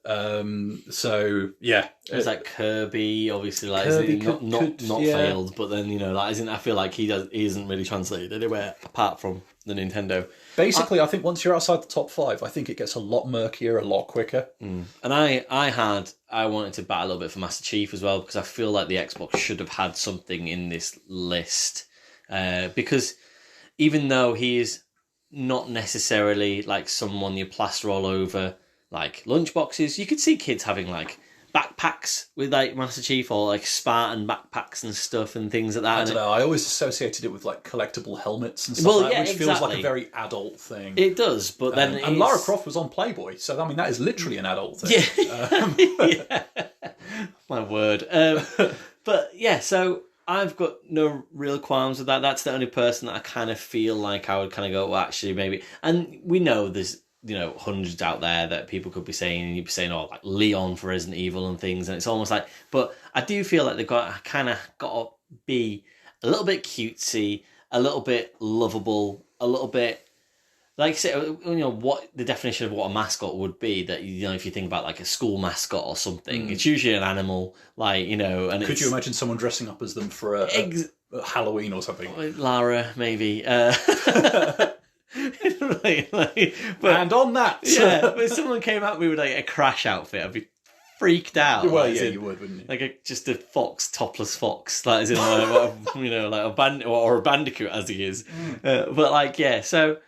So yeah, it's like Kirby, obviously, like Kirby not failed, but then that isn't. I feel like he isn't really translated anywhere apart from the Nintendo. Basically, I think once you're outside the top 5, I think it gets a lot murkier, a lot quicker. And I wanted to bat a little bit for Master Chief as well, because I feel like the Xbox should have had something in this list, because even though he is not necessarily like someone you plaster all over like lunchboxes, you could see kids having like backpacks with like Master Chief, or like Spartan backpacks and stuff and things like that. I don't know. I always associated it with like collectible helmets and stuff like that, which feels like a very adult thing. It does, but then and Lara Croft was on Playboy, so I mean that is literally an adult thing. Yeah, my word. But yeah, so I've got no real qualms with that. That's the only person that I kind of feel like I would kind of go, well, actually, maybe. And we know there's hundreds out there that people could be saying, and you'd be saying, like Leon for Resident Evil and things, and it's almost like, but I do feel like they've got to be a little bit cutesy, a little bit lovable, a little bit, like say, what the definition of what a mascot would be. That if you think about like a school mascot or something, it's usually an animal, like and could you imagine someone dressing up as them for a Halloween or something? Lara, maybe. Right, but, and on that, but if someone came out with like a Crash outfit, I'd be freaked out. Well, yeah, you would, wouldn't you? Like just a fox, topless fox, that is in like a bandit or a bandicoot as he is. But like, yeah, so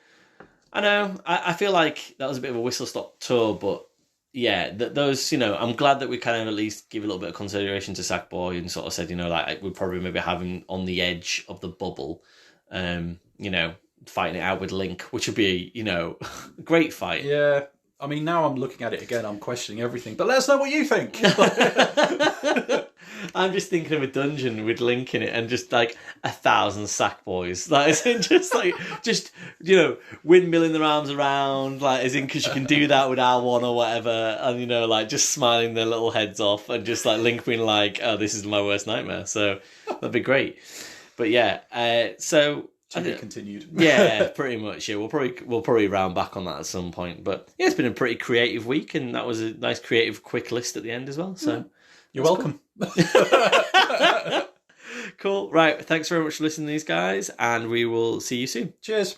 I know I feel like that was a bit of a whistle stop tour, but yeah, those I'm glad that we kind of at least give a little bit of consideration to Sackboy and sort of said like we'd probably maybe have him on the edge of the bubble, fighting it out with Link, which would be a great fight. Yeah, I mean, now I'm looking at it again, I'm questioning everything, but let us know what you think. I'm just thinking of a dungeon with Link in it and just like 1,000 Sackboys, like as in just windmilling their arms around, like as in because you can do that with R1 or whatever, and like just smiling their little heads off, and just like Link being like, oh, this is my worst nightmare. So that'd be great. But yeah, so to be continued. Yeah, pretty much. Yeah, we'll probably round back on that at some point. But yeah, it's been a pretty creative week, and that was a nice creative quick list at the end as well. So you're welcome. Cool. Right. Thanks very much for listening to these guys, and we will see you soon. Cheers.